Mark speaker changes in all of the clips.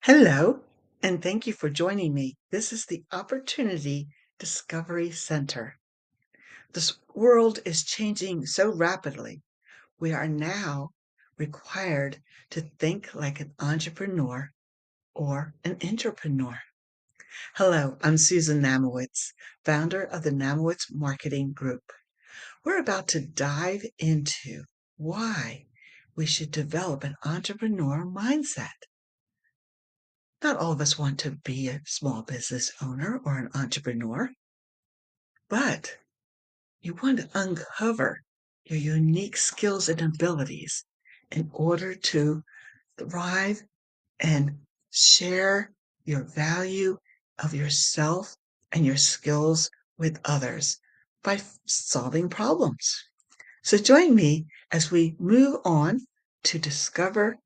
Speaker 1: Hello, and thank you for joining me. This is the Opportunity Discovery Center. This world is changing so rapidly. We are now required to think like an entrepreneur or an entrepreneur. Hello, I'm Susan Namowitz, founder of the Namowitz Marketing Group. We're about to dive into why we should develop an entrepreneur mindset. Not all of us want to be a small business owner or an entrepreneur, but you want to uncover your unique skills and abilities in order to thrive and share your value of yourself and your skills with others by solving problems. So join me as we move on to discover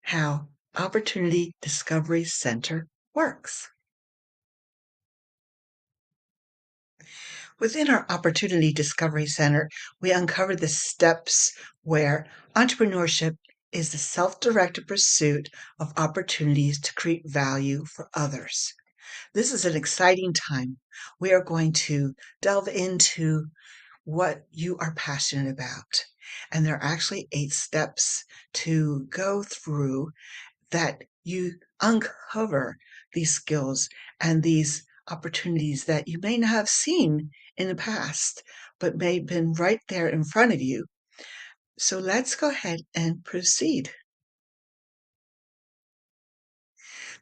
Speaker 1: how Opportunity Discovery Center works. Within our Opportunity Discovery Center, we uncover the steps where entrepreneurship is the self-directed pursuit of opportunities to create value for others. This is an exciting time. We are going to delve into what you are passionate about. And there are actually 8 steps to go through that you uncover these skills and these opportunities that you may not have seen in the past, but may have been right there in front of you. So let's go ahead and proceed.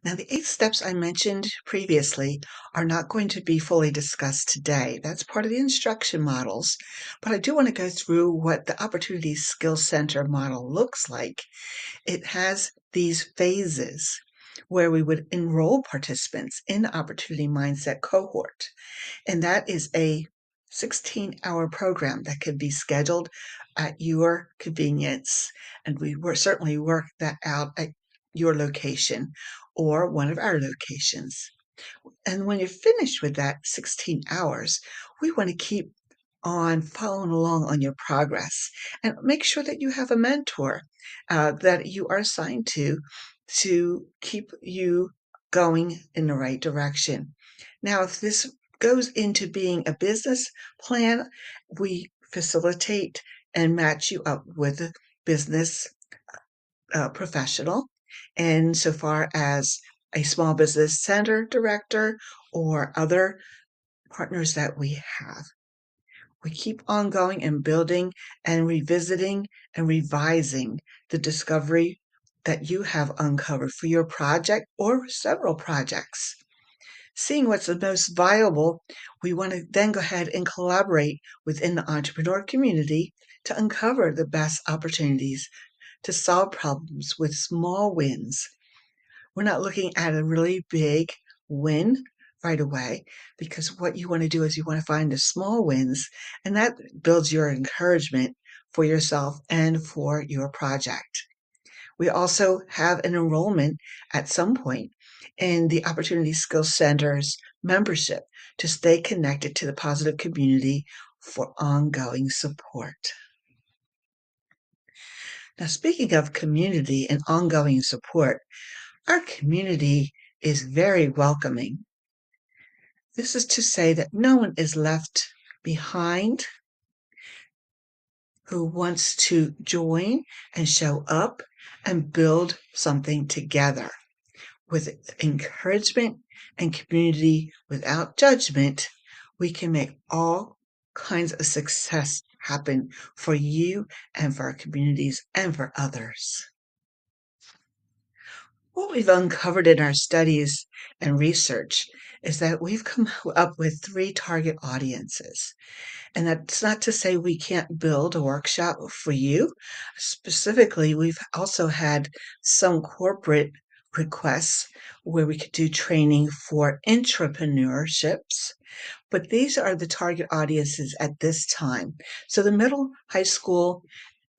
Speaker 1: Now, the 8 steps I mentioned previously are not going to be fully discussed today. That's part of the instruction models, but I do want to go through what the Opportunity Skills Center model looks like. It has these phases where we would enroll participants in the Opportunity Mindset cohort. And that is a 16-hour program that can be scheduled at your convenience. And we certainly work that out at your location or one of our locations. And when you're finished with that 16 hours, we want to keep on following along on your progress and make sure that you have a mentor that you are assigned to keep you going in the right direction. Now, if this goes into being a business plan, we facilitate and match you up with a business professional. And so far as a small business center director or other partners that we have. We keep on going and building and revisiting and revising the discovery that you have uncovered for your project or several projects. Seeing what's the most viable, we want to then go ahead and collaborate within the entrepreneur community to uncover the best opportunities to solve problems with small wins. We're not looking at a really big win right away, because what you want to do is you want to find the small wins, and that builds your encouragement for yourself and for your project. We also have an enrollment at some point in the Opportunity Skills Center's membership to stay connected to the positive community for ongoing support. Now, speaking of community and ongoing support, our community is very welcoming. This is to say that no one is left behind who wants to join and show up and build something together with encouragement and community without judgment. We can make all kinds of success happen for you and for our communities and for others. What we've uncovered in our studies and research is that we've come up with 3 target audiences. And that's not to say we can't build a workshop for you. Specifically, we've also had some corporate requests where we could do training for intrapreneurships, but these are the target audiences at this time. So the middle high school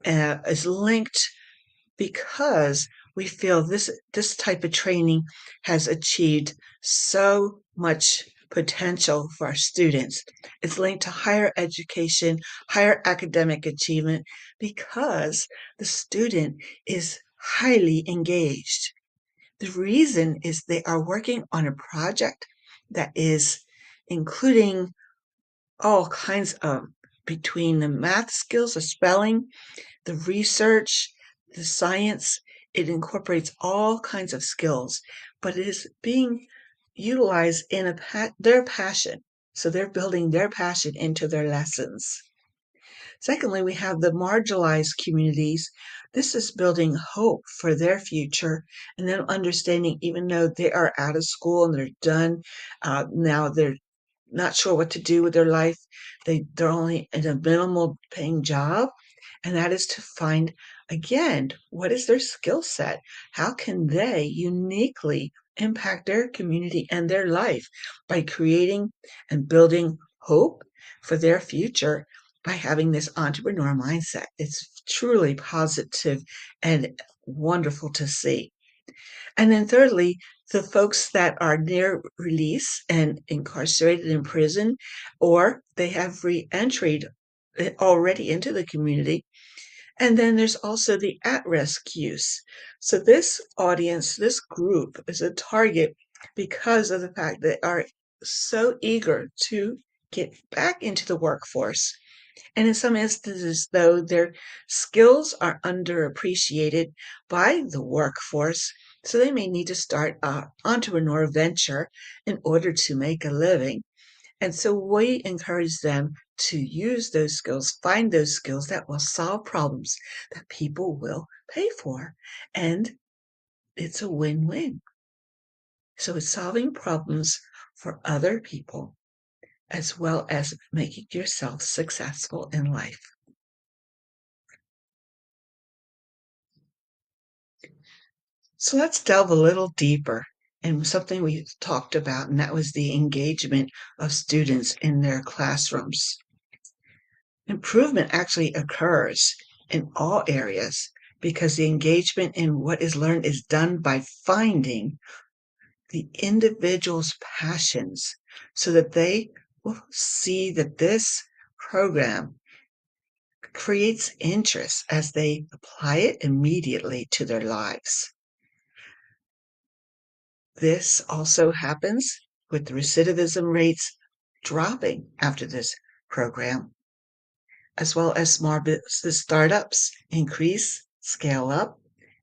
Speaker 1: is linked because we feel this type of training has achieved so much potential for our students. It's linked to higher education, higher academic achievement, because the student is highly engaged. The reason is they are working on a project that is including all kinds of between the math skills, the spelling, the research, the science. It incorporates all kinds of skills, but it is being utilized in their passion. So they're building their passion into their lessons. Secondly, we have the marginalized communities. This is building hope for their future and them understanding, even though they are out of school and they're done, now they're not sure what to do with their life. They're only in a minimal paying job, and that is to find again what is their skill set? How can they uniquely impact their community and their life by creating and building hope for their future by having this entrepreneur mindset? It's truly positive and wonderful to see. And then thirdly, the folks that are near release and incarcerated in prison, or they have re-entered already into the community. And then there's also the at-risk use. So this audience, this group is a target because of the fact that they are so eager to get back into the workforce. And in some instances, though, their skills are underappreciated by the workforce, so they may need to start an entrepreneur venture in order to make a living. And so we encourage them to use those skills, find those skills that will solve problems that people will pay for. And it's a win-win. So it's solving problems for other people as well as making yourself successful in life. So let's delve a little deeper in something we talked about, and that was the engagement of students in their classrooms. Improvement actually occurs in all areas because the engagement in what is learned is done by finding the individual's passions so that they will see that this program creates interest as they apply it immediately to their lives. This also happens with the recidivism rates dropping after this program, as well as small business startups increase, scale up,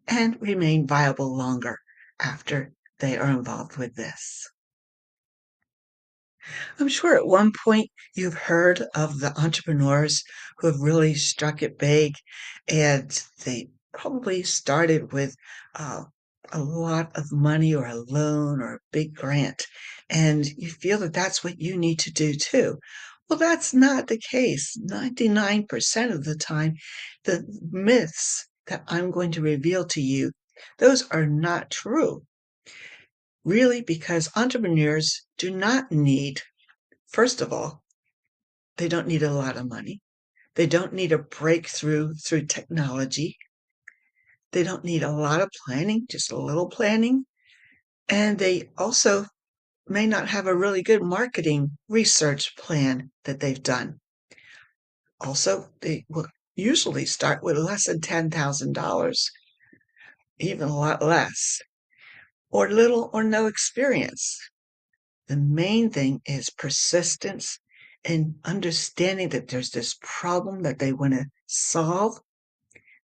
Speaker 1: and remain viable longer after they are involved with this. I'm sure at one point you've heard of the entrepreneurs who have really struck it big, and they probably started with uh, a lot of money or a loan or a big grant, and you feel that that's what you need to do too. Well, that's not the case. 99% of the time, the myths that I'm going to reveal to you, those are not true. Really, because entrepreneurs do not need, first of all, they don't need a lot of money. They don't need a breakthrough through technology. They don't need a lot of planning, just a little planning. And they also may not have a really good marketing research plan that they've done. Also, they will usually start with less than $10,000, even a lot less, or little or no experience. The main thing is persistence and understanding that there's this problem that they want to solve.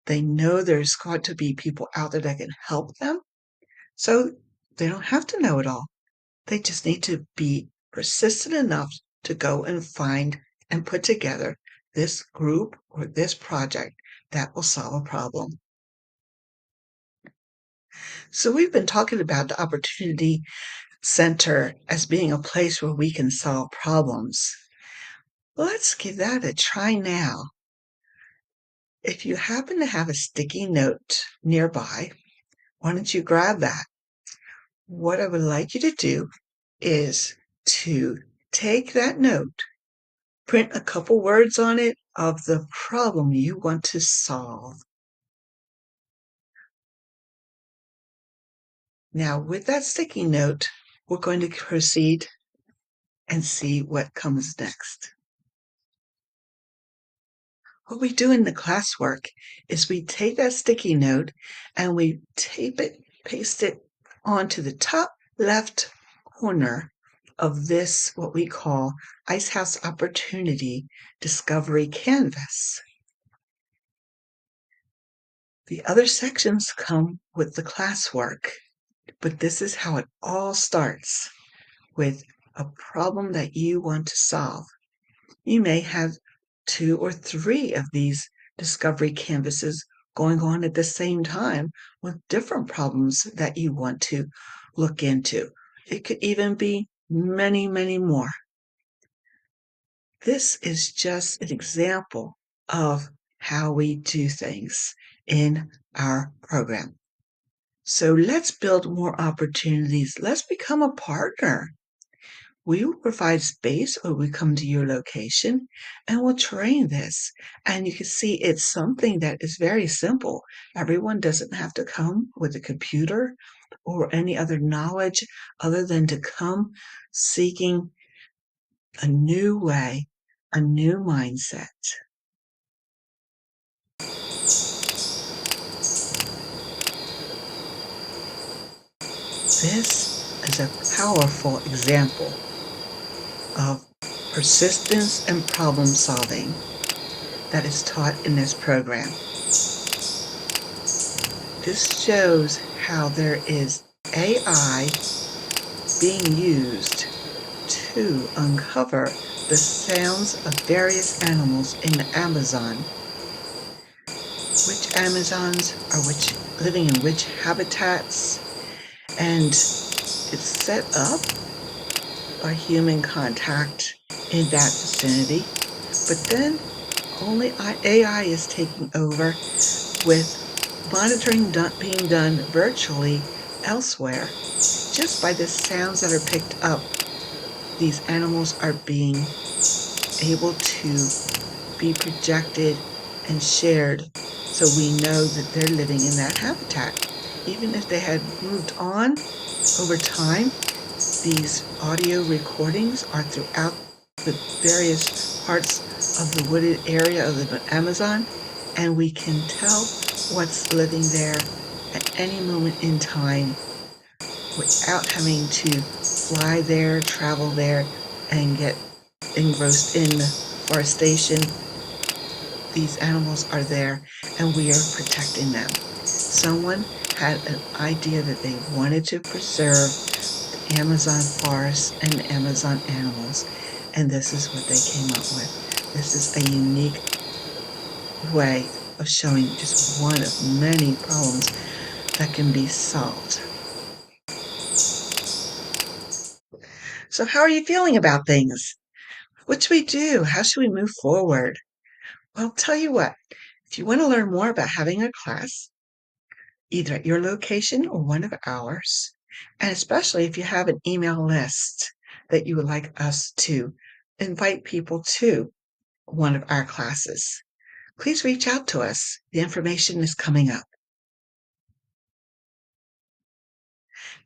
Speaker 1: They know there's got to be people out there that can help them. So they don't have to know it all. They just need to be persistent enough to go and find and put together this group or this project that will solve a problem. So we've been talking about the Opportunity Center as being a place where we can solve problems. Let's give that a try now. If you happen to have a sticky note nearby, why don't you grab that? What I would like you to do is to take that note, print a couple words on it of the problem you want to solve. Now, with that sticky note, we're going to proceed and see what comes next. What we do in the classwork is we take that sticky note and we tape it, paste it onto the top left corner of this, what we call Icehouse Opportunity Discovery Canvas. The other sections come with the classwork, but this is how it all starts, with a problem that you want to solve. You may have 2 or 3 of these discovery canvases going on at the same time with different problems that you want to look into. It could even be many, many more. This is just an example of how we do things in our program. So let's build more opportunities. Let's become a partner. We will provide space when we come to your location and we'll train this. And you can see it's something that is very simple. Everyone doesn't have to come with a computer or any other knowledge other than to come seeking a new way, a new mindset. This is a powerful example of persistence and problem solving that is taught in this program. This shows how there is AI being used to uncover the sounds of various animals in the Amazon. Which Amazons are living in which habitats, and it's set up by human contact in that vicinity, but then only AI is taking over with monitoring being done virtually elsewhere. Just by the sounds that are picked up, these animals are being able to be projected and shared so we know that they're living in that habitat. Even if they had moved on over time, these audio recordings are throughout the various parts of the wooded area of the Amazon, and we can tell what's living there at any moment in time without having to fly there, travel there, and get engrossed in forestation. These animals are there, and we are protecting them. Someone had an idea that they wanted to preserve the Amazon forest and the Amazon animals, and this is what they came up with. This is a unique way of showing just one of many problems that can be solved. So how are you feeling about things? What should we do? How should we move forward? Well, I'll tell you what, if you want to learn more about having a class, either at your location or one of ours, and especially if you have an email list that you would like us to invite people to one of our classes, please reach out to us. The information is coming up.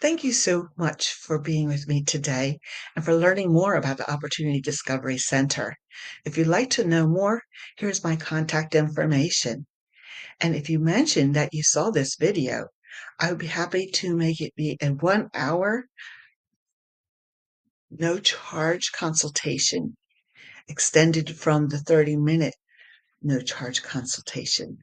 Speaker 1: Thank you so much for being with me today and for learning more about the Opportunity Discovery Center. If you'd like to know more, here's my contact information. And if you mention that you saw this video, I would be happy to make it be a 1 hour, no charge consultation, extended from the 30-minute no charge consultation.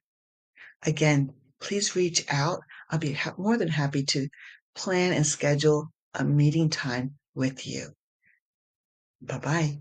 Speaker 1: Again, please reach out. I'll be more than happy to plan and schedule a meeting time with you. Bye-bye.